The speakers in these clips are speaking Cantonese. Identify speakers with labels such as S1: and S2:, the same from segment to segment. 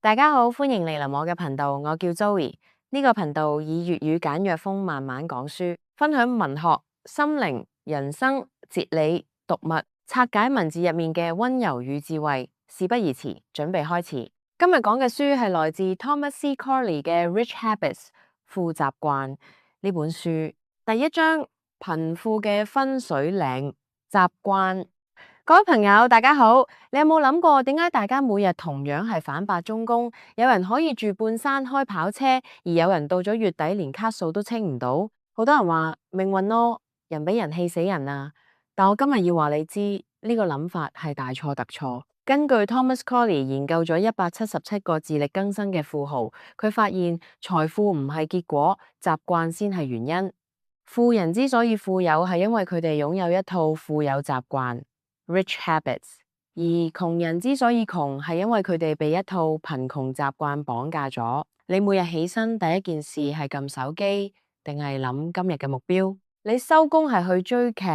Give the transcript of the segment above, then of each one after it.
S1: 大家好，歡迎嚟臨我嘅頻道，我叫 Zoe。呢個頻道以粵語簡約風慢慢講書，分享文學、心靈、人生、哲理、讀物，拆解文字入面嘅溫柔與智慧。事不宜遲，準備開始。今日講嘅書係來自 Thomas C. Corley 嘅《Rich Habits》富習慣呢本書。第一章，貧富嘅分水嶺，習慣。各位朋友，大家好。你有冇諗過點解大家每日同樣係反8鐘工，有人可以住半山開跑車，而有人到咗月底連卡數都清唔到？好多人話命運咯，人比人氣死人啊！但我今日要話你知，呢個諗法係大錯特錯。根據 Thomas Corley 研究咗177個自力更生嘅富豪，佢發現財富唔係結果，習慣先係原因。富人之所以富有，係因為佢哋擁有一套富有習慣。Rich habits，而窮人之所以窮，係因為佢哋被一套貧窮習慣綁架咗。你每日起身第一件事係撳手機，定係諗今日嘅目標？你收工係去追劇，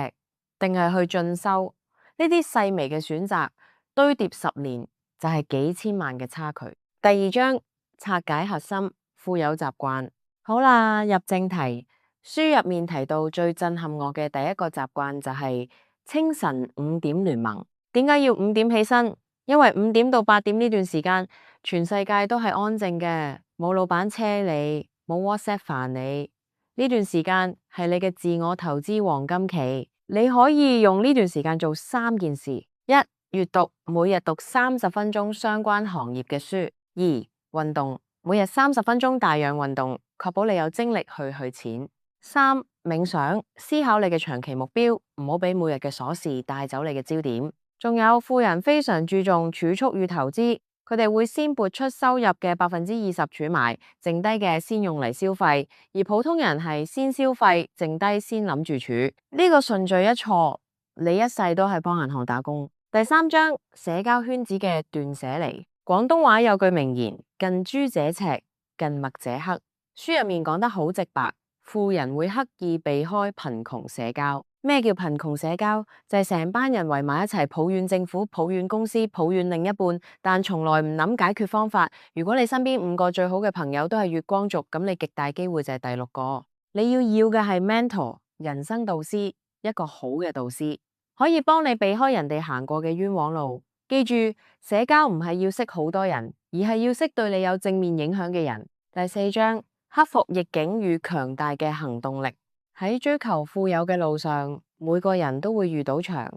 S1: 定係去進修？呢啲細微嘅選擇堆疊10年，就係幾千萬嘅差距。第二章，拆解核心，富有習慣。好啦，入正題。書入面提到最震撼我嘅第一個習慣就係清晨5點聯盟。點解要5點起身？因為5點到8點呢段時間，全世界都係安靜嘅，冇老闆車你，冇 WhatsApp 煩你。呢段時間係你嘅自我投資黃金期，你可以用呢段時間做3件事：一、閱讀，每日讀30分鐘相關行業嘅書；二、運動，每日30分鐘大量運動，確保你有精力去錢；三、冥想，思考你嘅長期目標，唔好俾每日嘅瑣事帶走你嘅焦點。仲有，富人非常注重儲蓄與投資，佢哋會先撥出收入嘅20%儲埋，剩低嘅先用嚟消費；而普通人係先消費，剩低先諗住儲。呢個順序一錯，你一世都係幫銀行打工。第三章，社交圈子嘅斷捨離。廣東話有句名言：近朱者赤，近墨者黑。書入面講得好直白。富人會刻意避開貧窮社交。咩叫貧窮社交？就係成班人圍埋一齊抱怨政府、抱怨公司、抱怨另一半，但從來唔諗解決方法。如果你身邊5個最好嘅朋友都係月光族，咁你極大機會就係第6個。你要嘅係 mentor 人生導師，一個好嘅導師，可以幫你避開人哋行過嘅冤枉路。記住，社交唔係要識好多人，而係要識對你有正面影響嘅人。第4章。克服逆境與強大嘅行動力。喺追求富有嘅路上，每個人都會遇到牆，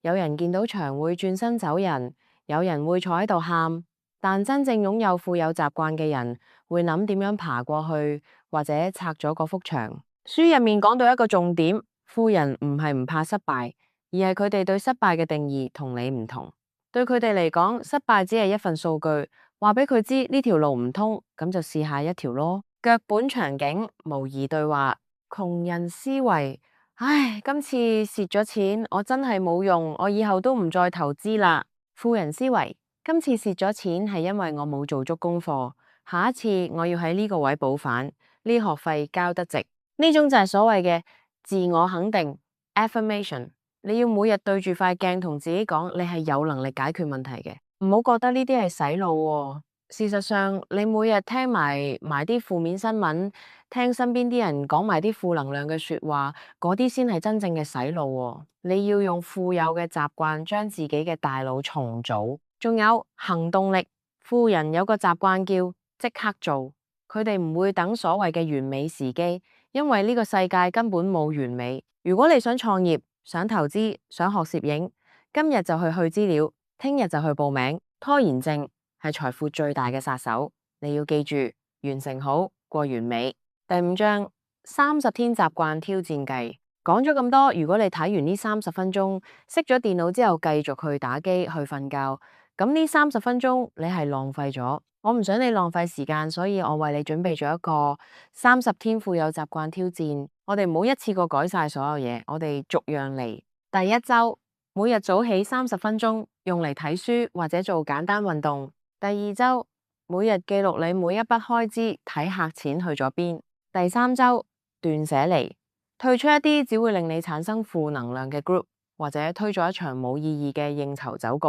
S1: 有人見到牆會轉身走人，有人會坐喺度喊，但真正擁有富有習慣嘅人會諗點樣爬過去，或者拆咗嗰幅牆。書入面講到一個重點，富人唔係唔怕失敗，而係佢哋對失敗嘅定義同你唔同。對佢哋嚟講，失敗只係一份數據，話俾佢知呢條路唔通，咁就試下一條咯。腳本場景，模擬對話。窮人思維，唉，今次蝕咗錢，我真係冇用，我以後都唔再投資啦。富人思維，今次蝕咗錢係因為我冇做足功課，下一次我要喺呢個位補返，呢學費交得值。呢種就係所謂嘅自我肯定 affirmation。你要每日對住塊鏡同自己講，你係有能力解決問題嘅，唔好覺得呢啲係洗腦喎。事實上，你每日聽埋啲負面新聞，聽身邊啲人講埋啲負能量嘅說話，嗰啲先係真正嘅洗腦喎。你要用富有嘅習慣將自己嘅大腦重組。仲有行動力，富人有個習慣叫即刻做，佢哋唔會等所謂嘅完美時機，因為呢個世界根本冇完美。如果你想創業、想投資、想學攝影，今日就去資料，聽日就去報名。拖延症係財富最大嘅殺手，你要記住，完成好過完美。第5章30天習慣挑戰計。講咗咁多，如果你睇完呢30分鐘，熄咗電腦之後繼續去打機去瞓覺，咁呢30分鐘你係浪費咗。我唔想你浪費時間，所以我為你準備咗一個30天富有習慣挑戰。我哋唔好一次過改晒所有嘢，我哋逐樣嚟。第1周，每日早起30分鐘，用嚟睇書或者做簡單運動。第2周，每日記錄你每一筆開支，睇下錢去咗邊。第3周，斷捨離，退出一啲只會令你產生負能量嘅 group， 或者推咗一場冇意義嘅應酬酒局。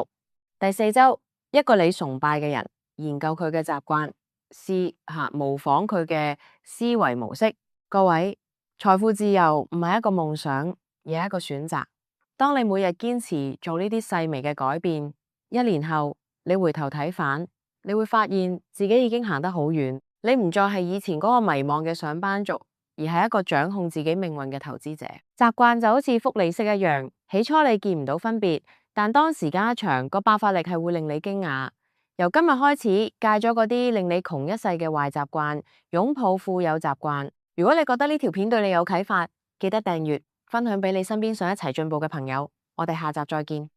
S1: 第4周，一個你崇拜嘅人，研究佢嘅習慣，試下模仿佢嘅思維模式。各位，財富自由唔係一個夢想，而係一個選擇。當你每日堅持做呢啲細微嘅改變，1年後你回頭睇返，你會發現自己已經行得好遠。你唔再係以前嗰個迷茫嘅上班族，而係一個掌控自己命運嘅投資者。習慣就好似複利式一樣，起初你見唔到分別，但當時間一長，個爆發力係會令你驚訝。由今日開始，戒咗嗰啲令你窮一世嘅壞習慣，擁抱富有習慣。如果你覺得呢條片對你有啟發，記得訂閱、分享俾你身邊想一齊進步嘅朋友。我哋下集再見。